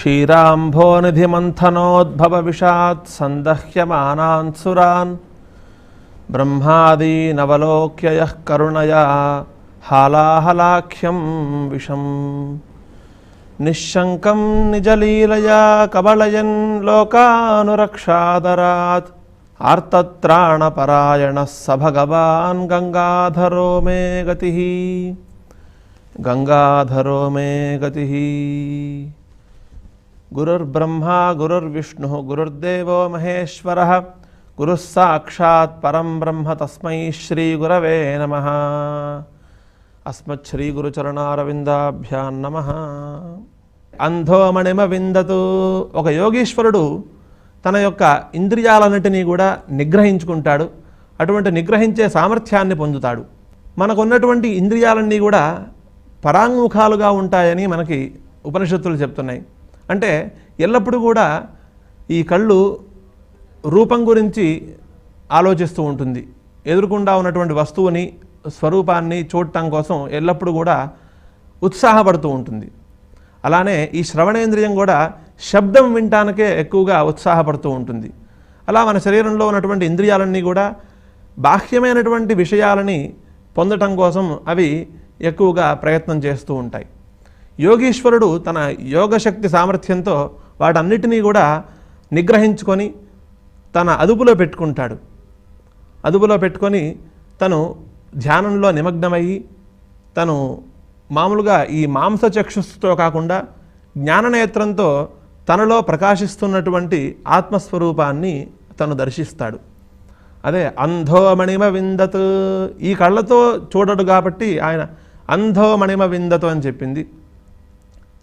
क्षीराम्भोनिधिमन्थनोद्भवविषात् सन्दह्यमानान् सुरान् ब्रह्मादीनवलोक्य यः करुणया हालाहलाख्यं विषम् निःशङ्कं निजलीलया कबलयन् लोकानुरक्षादरात् आर्तत्राणपरायणः स भगवान् गंगाधरो मे गतिः गंगाधरो मे गतिः। गुरुर्ब्रह्मा गुरुर्विष्णुः गुरुर्देवो महेश्वरः गुरुः साक्षात् परं ब्रह्म तस्मै श्रीगुरवे नमः। अस्मच्छ्रीगुरुचरणारविन्दाभ्यां नमः। అంధో మణిమ విందతు. ఒక యోగీశ్వరుడు తన యొక్క ఇంద్రియాలన్నిటినీ కూడా నిగ్రహించుకుంటాడు. అటువంటి నిగ్రహించే సామర్థ్యాన్ని పొందుతాడు. మనకున్నటువంటి ఇంద్రియాలన్నీ కూడా పరాంగుఖాలుగా ఉంటాయని మనకి ఉపనిషత్తులు చెప్తున్నాయి. అంటే ఎల్లప్పుడూ కూడా ఈ కళ్ళు రూపం గురించి ఆలోచిస్తూ ఉంటుంది. ఎదురుకుండా ఉన్నటువంటి వస్తువుని స్వరూపాన్ని చూడటం కోసం ఎల్లప్పుడూ కూడా ఉత్సాహపడుతూ ఉంటుంది. అలానే ఈ శ్రవణేంద్రియం కూడా శబ్దం వినటానికే ఎక్కువగా ఉత్సాహపడుతూ ఉంటుంది. అలా మన శరీరంలో ఉన్నటువంటి ఇంద్రియాలన్నీ కూడా బాహ్యమైనటువంటి విషయాలని పొందటం కోసం అవి ఎక్కువగా ప్రయత్నం చేస్తూ ఉంటాయి. యోగీశ్వరుడు తన యోగశక్తి సామర్థ్యంతో వాటన్నిటినీ కూడా నిగ్రహించుకొని తన అదుపులో పెట్టుకుంటాడు. అదుపులో పెట్టుకొని తను ధ్యానంలో నిమగ్నమయ్యి తను మామూలుగా ఈ మాంసచక్షుస్తో కాకుండా జ్ఞాననేత్రంతో తనలో ప్రకాశిస్తున్నటువంటి ఆత్మస్వరూపాన్ని తను దర్శిస్తాడు. అదే అంధో మణిమ విందత్. ఈ కళ్ళతో చూడడు కాబట్టి ఆయన అంధో మణిమ విందతు అని చెప్పింది.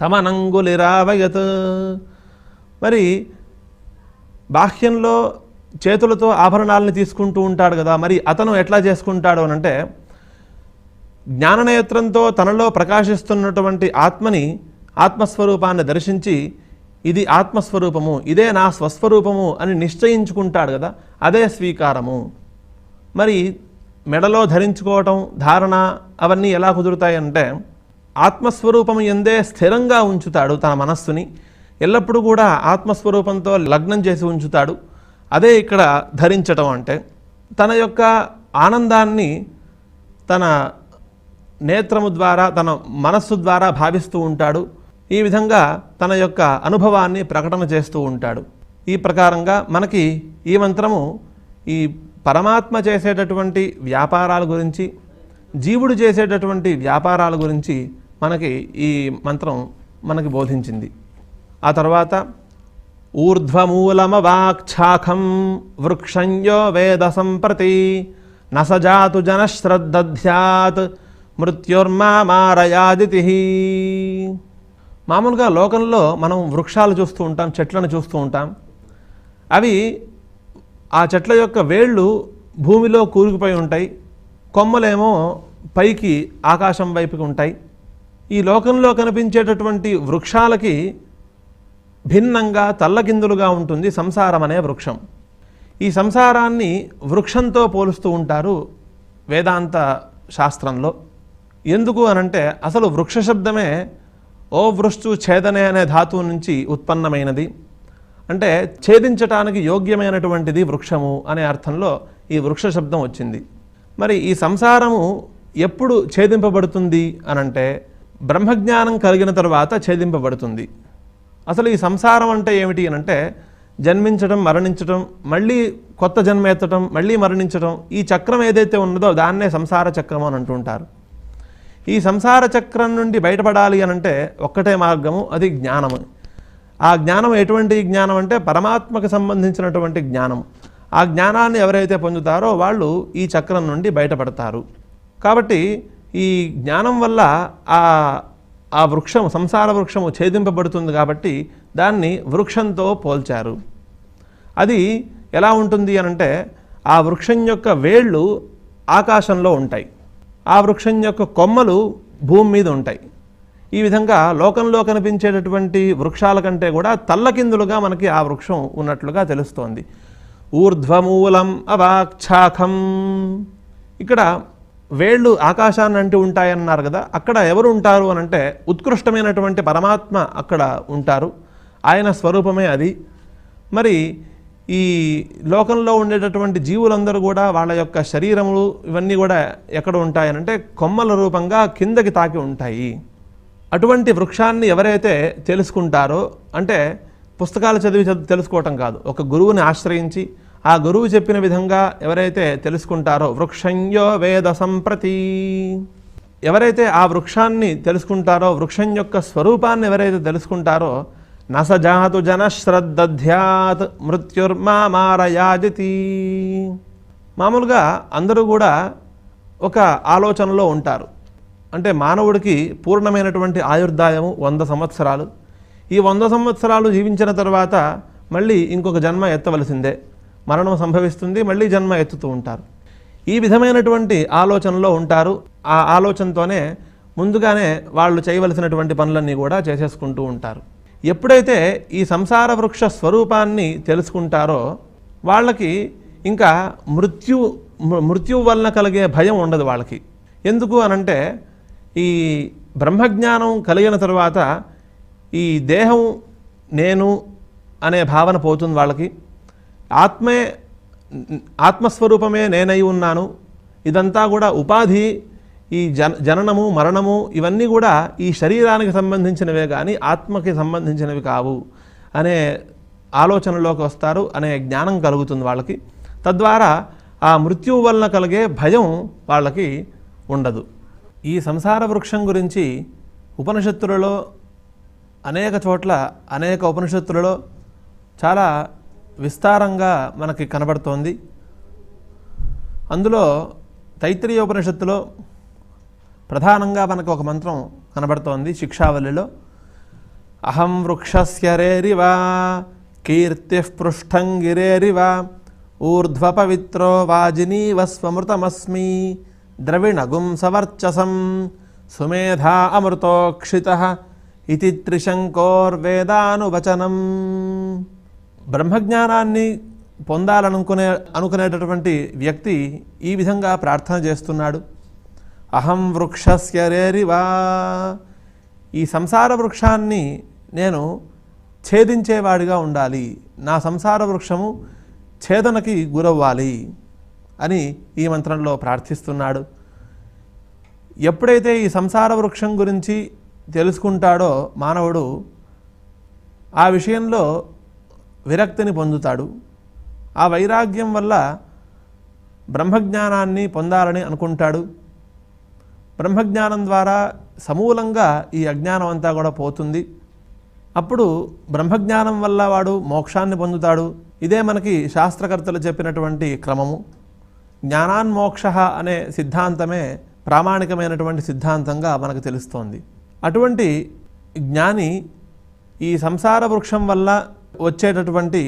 తమనంగులిరావయత్. మరి బాహ్యంలో చేతులతో ఆభరణాలని తీసుకుంటూ ఉంటాడు కదా, మరి అతను ఎట్లా చేసుకుంటాడు అనంటే జ్ఞాననేత్రంతో తనలో ప్రకాశిస్తున్నటువంటి ఆత్మని ఆత్మస్వరూపాన్ని దర్శించి ఇది ఆత్మస్వరూపము, ఇదే నా స్వస్వరూపము అని నిశ్చయించుకుంటాడు కదా, అదే స్వీకారము. మరి మెడలో ధరించుకోవటం ధారణ అవన్నీ ఎలా కుదురుతాయంటే ఆత్మస్వరూపము ఎందే స్థిరంగా ఉంచుతాడు తన మనస్సుని. ఎల్లప్పుడూ కూడా ఆత్మస్వరూపంతో లగ్నం చేసి ఉంచుతాడు. అదే ఇక్కడ ధరించటం అంటే తన యొక్క ఆనందాన్ని తన నేత్రము ద్వారా తన మనస్సు ద్వారా భావిస్తూ ఉంటాడు. ఈ విధంగా తన యొక్క అనుభవాన్ని ప్రకటన చేస్తూ ఉంటాడు. ఈ ప్రకారంగా మనకి ఈ మంత్రము ఈ పరమాత్మ చేసేటటువంటి వ్యాపారాల గురించి, జీవుడు చేసేటటువంటి వ్యాపారాల గురించి మనకి ఈ మంత్రం మనకి బోధించింది. ఆ తర్వాత ఊర్ధ్వమూలమవాక్ఛాఖం వృక్షంయో వేద సంప్రతి నసజాతు జనశ్రద్ధధ్యాత్ మృత్యుర్మామారయాదితి. మామూలుగా లోకంలో మనం వృక్షాలు చూస్తూ ఉంటాం, చెట్లను చూస్తూ ఉంటాం. అవి ఆ చెట్ల యొక్క వేళ్ళు భూమిలో కూరుకుపోయి ఉంటాయి, కొమ్మలేమో పైకి ఆకాశం వైపుకి ఉంటాయి. ఈ లోకంలో కనిపించేటటువంటి వృక్షాలకి భిన్నంగా తల్లకిందులుగా ఉంటుంది సంసారం అనే వృక్షం. ఈ సంసారాన్ని వృక్షంతో పోలుస్తూ ఉంటారు వేదాంత శాస్త్రంలో. ఎందుకు అనంటే అసలు వృక్ష శబ్దమే ఓ వృష్టు ఛేదనే అనే ధాతువు నుంచి ఉత్పన్నమైనది. అంటే ఛేదించటానికి యోగ్యమైనటువంటిది వృక్షము అనే అర్థంలో ఈ వృక్ష శబ్దం వచ్చింది. మరి ఈ సంసారము ఎప్పుడు ఛేదింపబడుతుంది అనంటే బ్రహ్మజ్ఞానం కలిగిన తర్వాత ఛేదింపబడుతుంది. అసలు ఈ సంసారం అంటే ఏమిటి అనంటే జన్మించడం, మరణించడం, మళ్ళీ కొత్త జన్మ ఎత్తడం, మళ్ళీ మరణించడం, ఈ చక్రం ఏదైతే ఉన్నదో దాన్నే సంసార చక్రం అని అంటుంటారు. ఈ సంసార చక్రం నుండి బయటపడాలి అనంటే ఒక్కటే మార్గము, అది జ్ఞానము. ఆ జ్ఞానం ఎటువంటి జ్ఞానం అంటే పరమాత్మకు సంబంధించినటువంటి జ్ఞానం. ఆ జ్ఞానాన్ని ఎవరైతే పొందుతారో వాళ్ళు ఈ చక్రం నుండి బయటపడతారు. కాబట్టి ఈ జ్ఞానం వల్ల ఆ వృక్షం, సంసార వృక్షము ఛేదింపబడుతుంది కాబట్టి దాన్ని వృక్షంతో పోల్చారు. అది ఎలా ఉంటుంది అనంటే ఆ వృక్షం యొక్క వేళ్ళు ఆకాశంలో ఉంటాయి, ఆ వృక్షం యొక్క కొమ్మలు భూమి మీద ఉంటాయి. ఈ విధంగా లోకంలో కనిపించేటటువంటి వృక్షాల కంటే కూడా తల్లకిందులుగా మనకి ఆ వృక్షం ఉన్నట్లుగా తెలుస్తోంది. ఊర్ధ్వమూలం అవాక్ఛాఖం. ఇక్కడ వేళ్ళు ఆకాశాన్ని అంటూ ఉంటాయన్నారు కదా, అక్కడ ఎవరు ఉంటారు అనంటే ఉత్కృష్టమైనటువంటి పరమాత్మ అక్కడ ఉంటారు. ఆయన స్వరూపమే అది. మరి ఈ లోకంలో ఉండేటటువంటి జీవులందరూ కూడా వాళ్ళ యొక్క శరీరములు ఇవన్నీ కూడా ఎక్కడ ఉంటాయనంటే కొమ్మల రూపంగా కిందకి తాకి ఉంటాయి. అటువంటి వృక్షాన్ని ఎవరైతే తెలుసుకుంటారో, అంటే పుస్తకాలు చదివి తెలుసుకోవటం కాదు, ఒక గురువుని ఆశ్రయించి ఆ గురువు చెప్పిన విధంగా ఎవరైతే తెలుసుకుంటారో, వృక్షంయో వేద సంప్రతి, ఎవరైతే ఆ వృక్షాన్ని తెలుసుకుంటారో, వృక్షం యొక్క స్వరూపాన్ని ఎవరైతే తెలుసుకుంటారో, నసజాతు జనశ్రద్ధధ్యాత్ మృత్యుర్మామారయాజతి. మామూలుగా అందరూ కూడా ఒక ఆలోచనలో ఉంటారు. అంటే మానవుడికి పూర్ణమైనటువంటి ఆయుర్దాయము 100 సంవత్సరాలు. ఈ 100 సంవత్సరాలు జీవించిన తర్వాత మళ్ళీ ఇంకొక జన్మ ఎత్తవలసిందే, మరణం సంభవిస్తుంది, మళ్ళీ జన్మ ఎత్తుతూ ఉంటారు. ఈ విధమైనటువంటి ఆలోచనలో ఉంటారు. ఆ ఆలోచనతోనే ముందుగానే వాళ్ళు చేయవలసినటువంటి పనులన్నీ కూడా చేసేసుకుంటూ ఉంటారు. ఎప్పుడైతే ఈ సంసార వృక్ష స్వరూపాన్ని తెలుసుకుంటారో వాళ్ళకి ఇంకా మృత్యువు వలన కలిగే భయం ఉండదు వాళ్ళకి. ఎందుకు అనంటే ఈ బ్రహ్మజ్ఞానం కలిగిన తర్వాత ఈ దేహం నేను అనే భావన పోతుంది వాళ్ళకి. ఆత్మస్వరూపమే నేనై ఉన్నాను, ఇదంతా కూడా ఉపాధి, ఈ జననము మరణము ఇవన్నీ కూడా ఈ శరీరానికి సంబంధించినవే కానీ ఆత్మకి సంబంధించినవి కావు అనే ఆలోచనలోకి వస్తారు, అనే జ్ఞానం కలుగుతుంది వాళ్ళకి. తద్వారా ఆ మృత్యువు వలన కలిగే భయం వాళ్ళకి ఉండదు. ఈ సంసార వృక్షం గురించి ఉపనిషత్తులలో అనేక చోట్ల, అనేక ఉపనిషత్తులలో చాలా విస్తారంగా మనకి కనబడుతోంది. అందులో తైత్రీయ ఉపనిషత్తులో ప్రధానంగా మనకు ఒక మంత్రం కనబడుతోంది శిక్షావళిలో. అహం వృక్షస్య రేరివ కీర్తిః పృష్ఠం గిరేరివ ఊర్ధ్వ పవిత్రో వాజినీవ స్వమృతమస్మి ద్రవిణగుం సవర్చసం సుమేధా అమృతోక్షితః ఇతి త్రిశంకోర్వేదానువచనం. బ్రహ్మజ్ఞానాన్ని అనుకునేటటువంటి వ్యక్తి ఈ విధంగా ప్రార్థన చేస్తున్నాడు. అహం వృక్షస్య రేరివా, ఈ సంసార వృక్షాన్ని నేను ఛేదించేవాడిగా ఉండాలి, నా సంసార వృక్షము ఛేదనకి గురవ్వాలి అని ఈ మంత్రంలో ప్రార్థిస్తున్నాడు. ఎప్పుడైతే ఈ సంసార వృక్షం గురించి తెలుసుకుంటాడో మానవుడు ఆ విషయంలో విరక్తిని పొందుతాడు. ఆ వైరాగ్యం వల్ల బ్రహ్మజ్ఞానాన్ని పొందాలని అనుకుంటాడు. బ్రహ్మజ్ఞానం ద్వారా సమూలంగా ఈ అజ్ఞానం అంతా కూడా పోతుంది. అప్పుడు బ్రహ్మజ్ఞానం వల్ల వాడు మోక్షాన్ని పొందుతాడు. ఇదే మనకి శాస్త్రకర్తలు చెప్పినటువంటి క్రమము. జ్ఞానాన్మోక్ష అనే సిద్ధాంతమే ప్రామాణికమైనటువంటి సిద్ధాంతంగా మనకు తెలుస్తోంది. అటువంటి జ్ఞాని ఈ సంసార వృక్షం వల్ల వచ్చేటటువంటి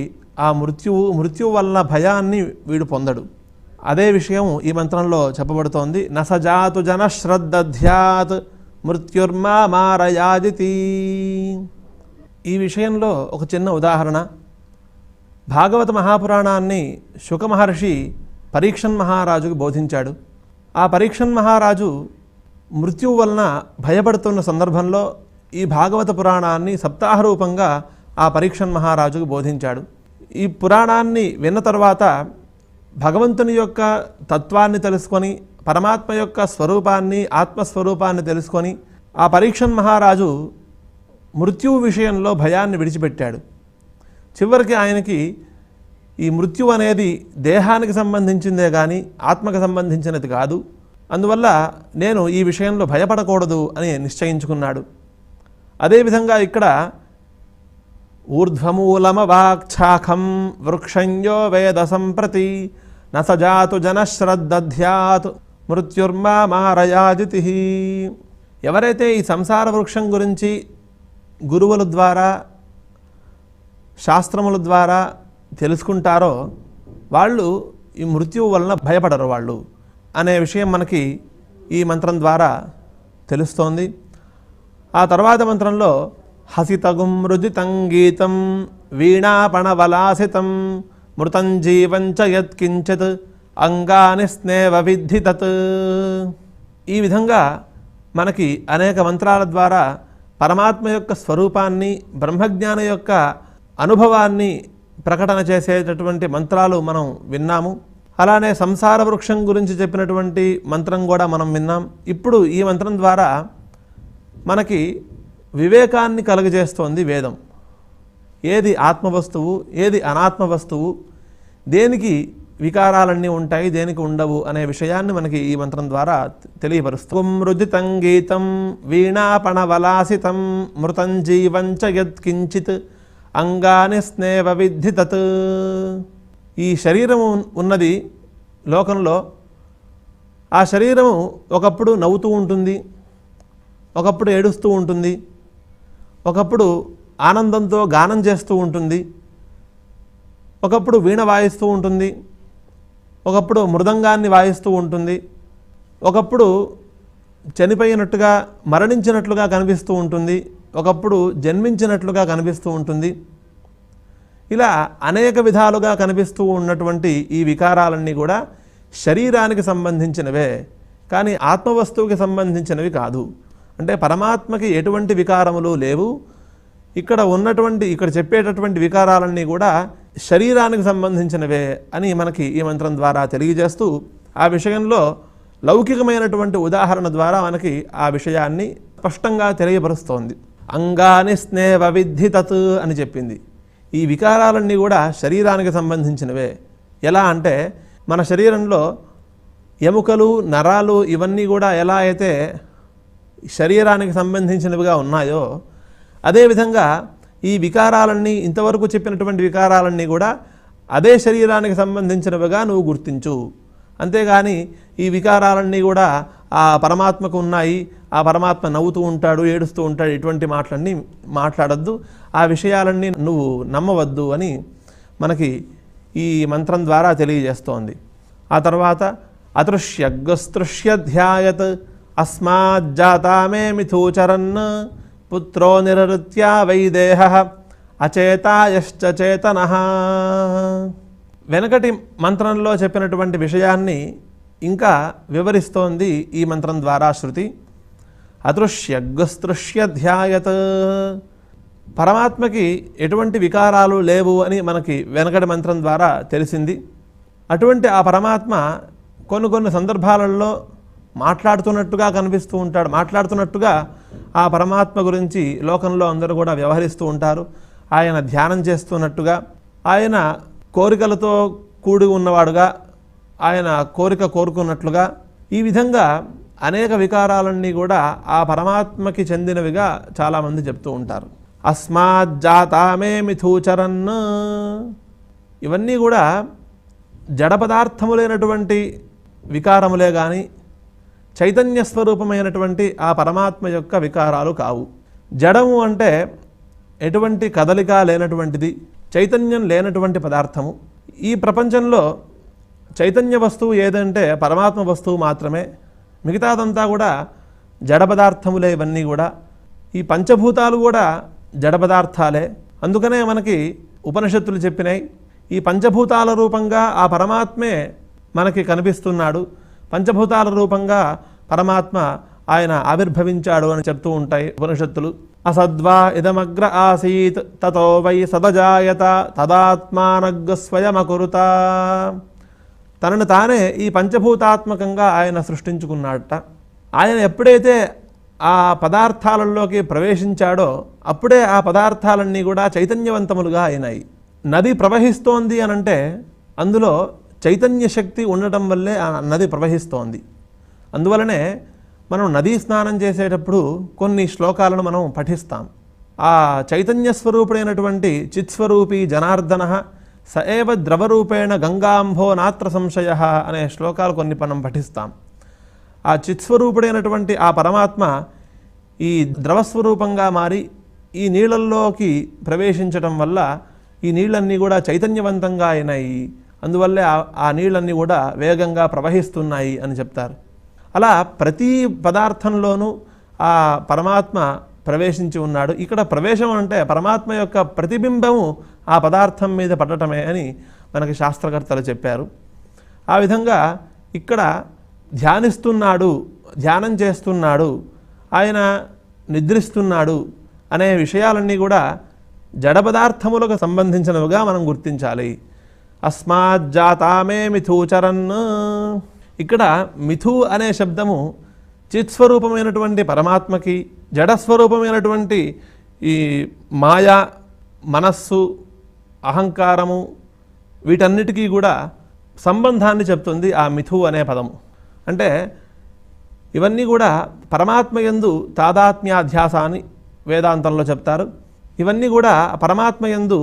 ఆ మృత్యువు వల్ల భయాన్ని వీడు పొందడు. అదే విషయం ఈ మంత్రంలో చెప్పబడుతోంది. నసజాతు జనశ్రద్ధధ్యాత్ మృత్యుర్మామారయాజితి. ఈ విషయంలో ఒక చిన్న ఉదాహరణ. భాగవత మహాపురాణాన్ని శుక మహర్షి పరీక్షన్ మహారాజుకు బోధించాడు. ఆ పరీక్షన్ మహారాజు మృత్యువు వలన భయపడుతున్న సందర్భంలో ఈ భాగవత పురాణాన్ని సప్తాహ రూపంగా ఆ పరీక్షన్ మహారాజుకు బోధించాడు. ఈ పురాణాన్ని విన్న తర్వాత భగవంతుని యొక్క తత్వాన్ని తెలుసుకొని, పరమాత్మ యొక్క స్వరూపాన్ని, ఆత్మస్వరూపాన్ని తెలుసుకొని ఆ పరీక్షన్ మహారాజు మృత్యువు విషయంలో భయాన్ని విడిచిపెట్టాడు. చివరికి ఆయనకి ఈ మృత్యు అనేది దేహానికి సంబంధించిందే కానీ ఆత్మకు సంబంధించినది కాదు, అందువల్ల నేను ఈ విషయంలో భయపడకూడదు అని నిశ్చయించుకున్నాడు. అదేవిధంగా ఇక్కడ ఊర్ధ్వమూలమవాక్ఛాఖం వృక్షంయో వేద సంప్రతి నసజాతు జనశ్రద్ధధ్యాత్ మృత్యుర్మామారయాజితి. ఎవరైతే ఈ సంసార వృక్షం గురించి గురువుల ద్వారా, శాస్త్రముల ద్వారా తెలుసుకుంటారో వాళ్ళు ఈ మృత్యువు వలన భయపడరు వాళ్ళు అనే విషయం మనకి ఈ మంత్రం ద్వారా తెలుస్తోంది. ఆ తర్వాత మంత్రంలో హసితగుం మృజితం గీతం వీణాపణవలాసితం మృతం జీవంచ యత్కించిత్ అంగాని స్నేవ విద్ధి తత్. ఈ విధంగా మనకి అనేక మంత్రాల ద్వారా పరమాత్మ యొక్క స్వరూపాన్ని, బ్రహ్మజ్ఞాన యొక్క అనుభవాన్ని ప్రకటన చేసేటటువంటి మంత్రాలు మనం విన్నాము. అలానే సంసార వృక్షం గురించి చెప్పినటువంటి మంత్రం కూడా మనం విన్నాం. ఇప్పుడు ఈ మంత్రం ద్వారా మనకి వివేకాన్ని కలుగజేస్తోంది వేదం. ఏది ఆత్మవస్తువు, ఏది అనాత్మ వస్తువు, దేనికి వికారాలన్నీ ఉంటాయి, దేనికి ఉండవు అనే విషయాన్ని మనకి ఈ మంత్రం ద్వారా తెలియపరుస్తుంది. రుజితం గీతం వీణాపణవలాసితం మృతం జీవంచ యత్కించిత్ అంగాని స్నేవ విద్ధి తత్. ఈ శరీరము ఉన్నది లోకంలో. ఆ శరీరము ఒకప్పుడు నవ్వుతూ ఉంటుంది, ఒకప్పుడు ఏడుస్తూ ఉంటుంది, ఒకప్పుడు ఆనందంతో గానం చేస్తూ ఉంటుంది, ఒకప్పుడు వీణ వాయిస్తూ ఉంటుంది, ఒకప్పుడు మృదంగాన్ని వాయిస్తూ ఉంటుంది, ఒకప్పుడు చనిపోయినట్టుగా మరణించినట్లుగా కనిపిస్తూ ఉంటుంది, ఒకప్పుడు జన్మించినట్లుగా కనిపిస్తూ ఉంటుంది. ఇలా అనేక విధాలుగా కనిపిస్తూ ఉన్నటువంటి ఈ వికారాలన్నీ కూడా శరీరానికి సంబంధించినవే, కానీ ఆత్మవస్తువుకి సంబంధించినవి కాదు. అంటే పరమాత్మకి ఎటువంటి వికారములు లేవు. ఇక్కడ చెప్పేటటువంటి వికారాలన్నీ కూడా శరీరానికి సంబంధించినవే అని మనకి ఈ మంత్రం ద్వారా తెలియజేస్తూ, ఆ విషయంలో లౌకికమైనటువంటి ఉదాహరణ ద్వారా మనకి ఆ విషయాన్ని స్పష్టంగా తెలియపరుస్తోంది. అంగాని స్నేవ విద్ధి తత్ అని చెప్పింది. ఈ వికారాలన్నీ కూడా శరీరానికి సంబంధించినవే. ఎలా అంటే మన శరీరంలో ఎముకలు, నరాలు ఇవన్నీ కూడా ఎలా అయితే శరీరానికి సంబంధించినవిగా ఉన్నాయో, అదేవిధంగా ఈ వికారాలన్నీ, ఇంతవరకు చెప్పినటువంటి వికారాలన్నీ కూడా అదే శరీరానికి సంబంధించినవిగా నువ్వు గుర్తించు. అంతేగాని ఈ వికారాలన్నీ కూడా ఆ పరమాత్మకు ఉన్నాయి, ఆ పరమాత్మ నవ్వుతూ ఉంటాడు, ఏడుస్తూ ఉంటాడు, ఇటువంటి మాటలన్నీ మాట్లాడద్దు, ఆ విషయాలన్నీ నువ్వు నమ్మవద్దు అని మనకి ఈ మంత్రం ద్వారా తెలియజేస్తోంది. ఆ తర్వాత అతృష్యగస్తృష్యధ్యాయత్ అస్మాజ్జాతామే మిథూచరన్ పుత్రో నిరృత్యా వైదేహ అచేతాయశ్చ చేతనః. వెనకటి మంత్రంలో చెప్పినటువంటి విషయాన్ని ఇంకా వివరిస్తోంది ఈ మంత్రం ద్వారా శృతి. అతృష్యగస్తృష్యధ్యాయత్, పరమాత్మకి ఎటువంటి వికారాలు లేవు అని మనకి వెనకటి మంత్రం ద్వారా తెలిసింది. అటువంటి ఆ పరమాత్మ కొన్ని సందర్భాలలో మాట్లాడుతున్నట్టుగా కనిపిస్తూ ఉంటాడు. మాట్లాడుతున్నట్టుగా ఆ పరమాత్మ గురించి లోకంలో అందరూ కూడా వ్యవహరిస్తూ ఉంటారు. ఆయన ధ్యానం చేస్తున్నట్టుగా, ఆయన కోరికలతో కూడి ఉన్నవాడుగా, ఆయన కోరిక కోరుకున్నట్లుగా, ఈ విధంగా అనేక వికారాలన్నీ కూడా ఆ పరమాత్మకి చెందినవిగా చాలామంది చెప్తూ ఉంటారు. అస్మాజ్జాతామే మిథూచరన్, ఇవన్నీ కూడా జడ పదార్థములైనటువంటి వికారములే కానీ చైతన్య స్వరూపమైనటువంటి ఆ పరమాత్మ యొక్క వికారాలు కావు. జడము అంటే ఎటువంటి కదలిక లేనటువంటిది, చైతన్యం లేనటువంటి పదార్థము. ఈ ప్రపంచంలో చైతన్య వస్తువు ఏదంటే పరమాత్మ వస్తువు మాత్రమే. మిగతాదంతా కూడా జడ పదార్థములే. ఇవన్నీ కూడా ఈ పంచభూతాలు కూడా జడ పదార్థాలే. అందుకనే మనకి ఉపనిషత్తులు చెప్పినాయి, ఈ పంచభూతాల రూపంగా ఆ పరమాత్మే మనకి కనిపిస్తున్నాడు, పంచభూతాల రూపంగా పరమాత్మ ఆయన ఆవిర్భవించాడు అని చెప్తూ ఉంటాయి ఉపనిషత్తులు. అసద్వా ఇదమగ్ర ఆసీత్ తతో వై సదజాయత తదాత్మానగ్గ స్వయమకురుత. తనను తానే ఈ పంచభూతాత్మకంగా ఆయన సృష్టించుకున్నాడట. ఆయన ఎప్పుడైతే ఆ పదార్థాలలోకి ప్రవేశించాడో అప్పుడే ఆ పదార్థాలన్నీ కూడా చైతన్యవంతములుగా అయినాయి. నది ప్రవహిస్తోంది అనంటే అందులో చైతన్య శక్తి ఉండటం వల్లే ఆ నది ప్రవహిస్తోంది. అందువలనే మనం నదీ స్నానం చేసేటప్పుడు కొన్ని శ్లోకాలను మనం పఠిస్తాం. ఆ చైతన్య స్వరూపుడైనటువంటి చిత్స్వరూపీ జనార్దన స ఏవ ద్రవరూపేణ గంగాంభో నాత్ర సంశయ అనే శ్లోకాలు కొన్ని మనం పఠిస్తాం. ఆ చిత్స్వరూపుడైనటువంటి ఆ పరమాత్మ ఈ ద్రవస్వరూపంగా మారి ఈ నీళ్ళల్లోకి ప్రవేశించటం వల్ల ఈ నీళ్ళన్నీ కూడా చైతన్యవంతంగా అయినాయి. అందువల్లే ఆ నీళ్ళన్నీ కూడా వేగంగా ప్రవహిస్తున్నాయి అని చెప్తారు. అలా ప్రతి పదార్థంలోనూ ఆ పరమాత్మ ప్రవేశించి ఉన్నాడు. ఇక్కడ ప్రవేశం అంటే పరమాత్మ యొక్క ప్రతిబింబము ఆ పదార్థం మీద పడటమే అని మనకి శాస్త్రకర్తలు చెప్పారు. ఆ విధంగా ఇక్కడ ధ్యానిస్తున్నాడు, ధ్యానం చేస్తున్నాడు, ఆయన నిద్రిస్తున్నాడు అనే విషయాలన్నీ కూడా జడ పదార్థములకు సంబంధించినవిగా మనం గుర్తించాలి. అస్మాజ్జాతామే మిథూచరన్. ఇక్కడ మిథు అనే శబ్దము చిత్స్వరూపమైనటువంటి పరమాత్మకి, జడస్వరూపమైనటువంటి ఈ మాయా, మనస్సు, అహంకారము, వీటన్నిటికీ కూడా సంబంధాన్ని చెప్తుంది ఆ మిథు అనే పదము. అంటే ఇవన్నీ కూడా పరమాత్మ యందు తాదాత్మ్యాధ్యాస అని వేదాంతంలో చెప్తారు. ఇవన్నీ కూడా పరమాత్మ యందు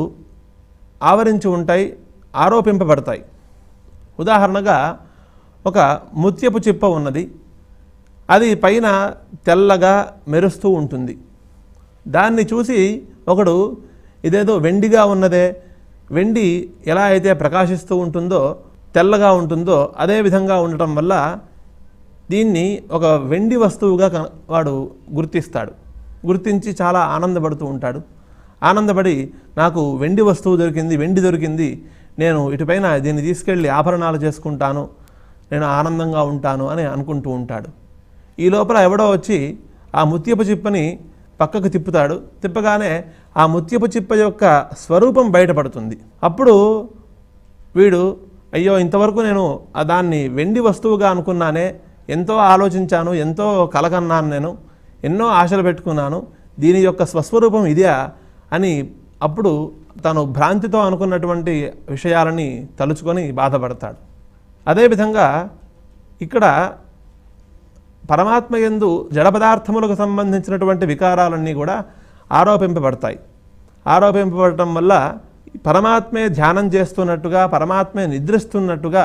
ఆవరించి ఉంటాయి, ఆరోపింపబడతాయి. ఉదాహరణగా ఒక ముత్యపు చిప్ప ఉన్నది, అది పైన తెల్లగా మెరుస్తూ ఉంటుంది. దాన్ని చూసి ఒకడు ఇదేదో వెండిగా ఉన్నదే, వెండి ఎలా అయితే ప్రకాశిస్తూ ఉంటుందో, తెల్లగా ఉంటుందో అదే విధంగా ఉండటం వల్ల దీన్ని ఒక వెండి వస్తువుగా వాడు గుర్తిస్తాడు. గుర్తించి చాలా ఆనందపడుతూ ఉంటాడు. ఆనందపడి నాకు వెండి వస్తువు దొరికింది, వెండి దొరికింది, నేను ఇటుపైన దీన్ని తీసుకెళ్ళి ఆభరణాలు చేసుకుంటాను, నేను ఆనందంగా ఉంటాను అని అనుకుంటూ ఉంటాడు. ఈ లోపల ఎవడో వచ్చి ఆ ముత్యపు చిప్పని పక్కకు తిప్పుతాడు. తిప్పగానే ఆ ముత్యపు చిప్ప యొక్క స్వరూపం బయటపడుతుంది. అప్పుడు వీడు అయ్యో ఇంతవరకు నేను దాన్ని వెండి వస్తువుగా అనుకున్నానే, ఎంతో ఆలోచించాను, ఎంతో కలగన్నాను, నేను ఎన్నో ఆశలు పెట్టుకున్నాను, దీని యొక్క స్వస్వరూపం ఇదే అని అప్పుడు తను భ్రాంతితో అనుకున్నటువంటి విషయాలని తలుచుకొని బాధపడతాడు. అదేవిధంగా ఇక్కడ పరమాత్మ యందు జడ పదార్థములకు సంబంధించినటువంటి వికారాలన్నీ కూడా ఆరోపింపబడతాయి. ఆరోపింపబడటం వల్ల పరమాత్మే ధ్యానం చేస్తున్నట్టుగా, పరమాత్మే నిద్రిస్తున్నట్టుగా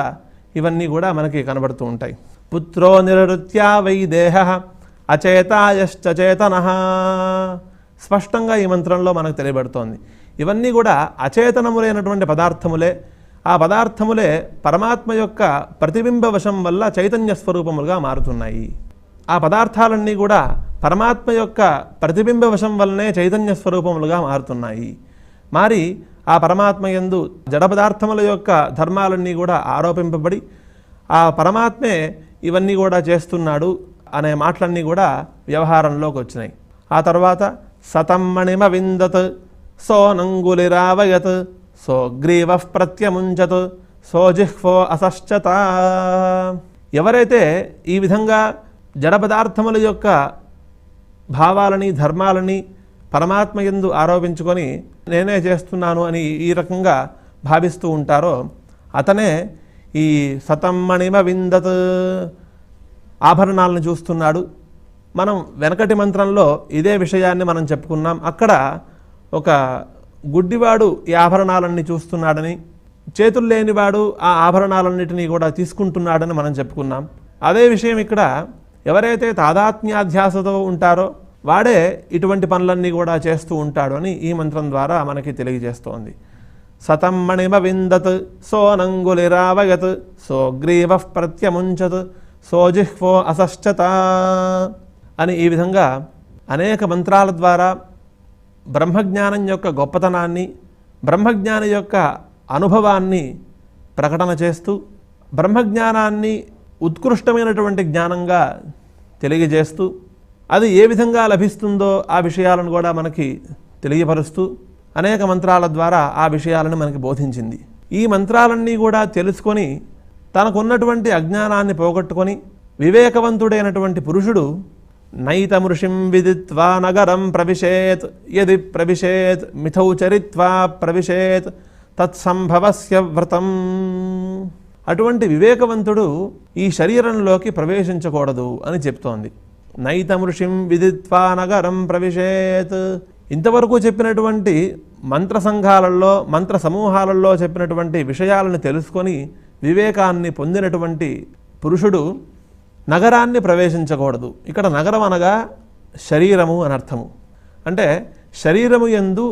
ఇవన్నీ కూడా మనకి కనబడుతూ ఉంటాయి. పుత్రో నిరృత్యా వై దేహ అచేతాయశ్చేతనః. స్పష్టంగా ఈ మంత్రంలో మనకు తెలియబడుతోంది. ఇవన్నీ కూడా అచేతనములైనటువంటి పదార్థములే. ఆ పదార్థములే పరమాత్మ యొక్క ప్రతిబింబ వశం వల్ల చైతన్య స్వరూపములుగా మారుతున్నాయి. ఆ పదార్థాలన్నీ కూడా పరమాత్మ యొక్క ప్రతిబింబ వశం వల్లనే చైతన్య స్వరూపములుగా మారుతున్నాయి. మారి ఆ పరమాత్మ యందు జడ పదార్థముల యొక్క ధర్మాలన్నీ కూడా ఆరోపింపబడి ఆ పరమాత్మే ఇవన్నీ కూడా చేస్తున్నాడు అనే మాటలన్నీ కూడా వ్యవహారంలోకి వచ్చినాయి. ఆ తర్వాత సతం మణిమ విందత్ సోనంగులిరావయత్ సోగ్రీవ ప్రత్యముంచత్ సోజిహ్వో అసశ్చత. ఎవరైతే ఈ విధంగా జడ పదార్థముల యొక్క భావాలని, ధర్మాలని పరమాత్మ యందు ఆరోపించుకొని నేనే చేస్తున్నాను అని ఈ రకంగా భావిస్తూ ఉంటారో అతనే ఈ సతం మణిమ విందత్, ఆభరణాలను చూస్తున్నాడు. మనం వెనకటి మంత్రంలో ఇదే విషయాన్ని మనం చెప్పుకున్నాం. అక్కడ ఒక గుడ్డివాడు ఈ ఆభరణాలన్నీ చూస్తున్నాడని, చేతులు లేనివాడు ఆ ఆభరణాలన్నిటినీ కూడా తీసుకుంటున్నాడని మనం చెప్పుకున్నాం. అదే విషయం ఇక్కడ ఎవరైతే తాదాత్మ్యాధ్యాసతో ఉంటారో వాడే ఇటువంటి పనులన్నీ కూడా చేస్తూ ఉంటాడు అని ఈ మంత్రం ద్వారా మనకి తెలియజేస్తోంది. సతం మణిమ విందత్ సోనంగులిరావయత్ సోగ్రీవ ప్రత్యముంచత్ సోజిహ్వో అసశ్చత అని ఈ విధంగా అనేక మంత్రాల ద్వారా బ్రహ్మజ్ఞానం యొక్క గొప్పతనాన్ని, బ్రహ్మజ్ఞాని యొక్క అనుభవాన్ని ప్రకటన చేస్తూ బ్రహ్మజ్ఞానాన్ని ఉత్కృష్టమైనటువంటి జ్ఞానంగా తెలియజేస్తూ అది ఏ విధంగా లభిస్తుందో ఆ విషయాలను కూడా మనకి తెలియపరుస్తూ అనేక మంత్రాల ద్వారా ఆ విషయాలను మనకి బోధించింది. ఈ మంత్రాలన్నీ కూడా తెలుసుకొని తనకున్నటువంటి అజ్ఞానాన్ని పోగొట్టుకొని వివేకవంతుడైనటువంటి పురుషుడు నైతమృషిం విదిత్వా నగరం ప్రవిశేత్ యది ప్రవిశేత్ మిథౌ చరిత్వా ప్రవిశేత్ తత్సంభవస్య వ్రతం. అటువంటి వివేకవంతుడు ఈ శరీరంలోకి ప్రవేశించకూడదు అని చెప్తోంది. నైతమృషిం విదిత్వా నగరం ప్రవిశేత్. ఇంతవరకు చెప్పినటువంటి మంత్ర సంఘాలలో, మంత్ర సమూహాలలో చెప్పినటువంటి విషయాలను తెలుసుకొని వివేకాన్ని పొందినటువంటి పురుషుడు నగరాన్ని ప్రవేశించకూడదు. ఇక్కడ నగరం అనగా శరీరము అని అర్థము. అంటే శరీరము యందు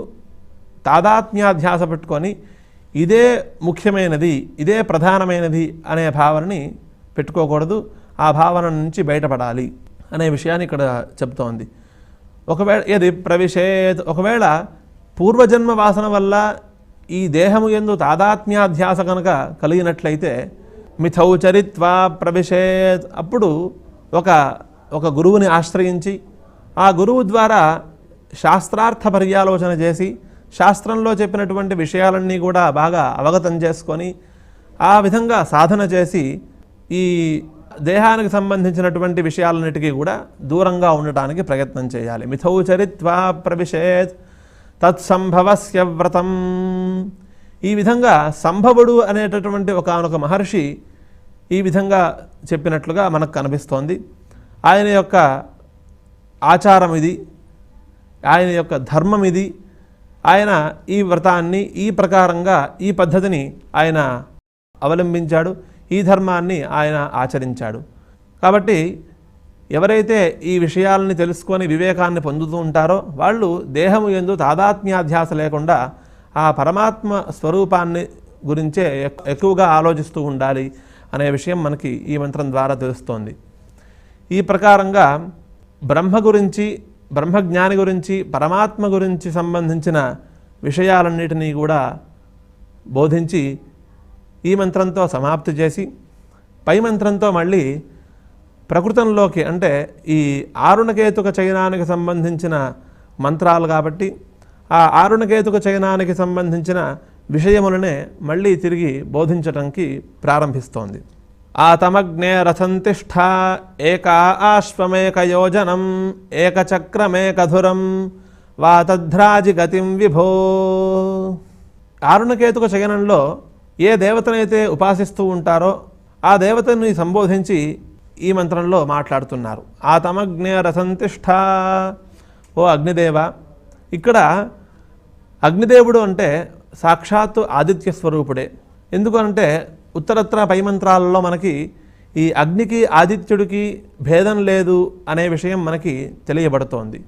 తాదాత్మ్యాధ్యాస పెట్టుకొని ఇదే ముఖ్యమైనది, ఇదే ప్రధానమైనది అనే భావనని పెట్టుకోకూడదు. ఆ భావన నుంచి బయటపడాలి అనే విషయాన్ని ఇక్కడ చెప్తోంది. ఒకవేళ ఏది ప్రవిశేత్, ఒకవేళ పూర్వజన్మ వాసన వల్ల ఈ దేహము యందు తాదాత్మ్యాధ్యాస కనుక కలిగినట్లయితే మిథౌ చరిత్వా ప్రవిశేత్, అప్పుడు ఒక గురువుని ఆశ్రయించి ఆ గురువు ద్వారా శాస్త్రార్థ పర్యాలోచన చేసి శాస్త్రంలో చెప్పినటువంటి విషయాలన్నీ కూడా బాగా అవగతం చేసుకొని ఆ విధంగా సాధన చేసి ఈ దేహానికి సంబంధించినటువంటి విషయాలన్నిటికీ కూడా దూరంగా ఉండటానికి ప్రయత్నం చేయాలి. మిథౌ చరిత్వా ప్రవిశేత్ తత్సంభవస్య వ్రతం. ఈ విధంగా సంభవుడు అనేటటువంటి ఒకానొక మహర్షి ఈ విధంగా చెప్పినట్లుగా మనకు కనిపిస్తోంది. ఆయన యొక్క ఆచారం ఇది, ఆయన యొక్క ధర్మం ఇది. ఆయన ఈ వ్రతాన్ని ఈ ప్రకారంగా ఈ పద్ధతిని ఆయన అవలంబించాడు, ఈ ధర్మాన్ని ఆయన ఆచరించాడు. కాబట్టి ఎవరైతే ఈ విషయాలని తెలుసుకొని వివేకాన్ని పొందుతూ ఉంటారో వాళ్ళు దేహము యందు తాదాత్మ్యాధ్యాస లేకుండా ఆ పరమాత్మ స్వరూపాన్ని గురించే ఎక్కువగా ఆలోచిస్తూ ఉండాలి అనే విషయం మనకి ఈ మంత్రం ద్వారా తెలుస్తోంది. ఈ ప్రకారంగా బ్రహ్మ గురించి, బ్రహ్మజ్ఞాని గురించి, పరమాత్మ గురించి సంబంధించిన విషయాలన్నిటినీ కూడా బోధించి ఈ మంత్రంతో సమాప్తి చేసి పై మంత్రంతో మళ్ళీ ప్రకృతంలోకి, అంటే ఈ ఆరుణకేతుక చయనానికి సంబంధించిన మంత్రాలు కాబట్టి ఆ ఆరుణకేతుక చయనానికి సంబంధించిన విషయములనే మళ్ళీ తిరిగి బోధించటానికి ప్రారంభిస్తోంది. ఆతమగ్నే రథంతిష్ఠ ఏకా ఆశ్వమేక యోజనం ఏకచక్రమేకధురం వాతధ్రాజి గతిం విభో. ఆరుణకేతుక చయనంలో ఏ దేవతనైతే ఉపాసిస్తూ ఉంటారో ఆ దేవతని సంబోధించి ఈ మంత్రంలో మాట్లాడుతున్నారు. ఆతమగ్నే రథంతిష్ఠ, ఓ అగ్నిదేవ. ఇక్కడ అగ్నిదేవుడు అంటే సాక్షాత్తు ఆదిత్య స్వరూపుడే. ఎందుకంటే ఉత్తరత్ర పై మంత్రాలలో మనకి ఈ అగ్నికి ఆదిత్యుడికి భేదం లేదు అనే విషయం మనకి తెలియబడుతోంది.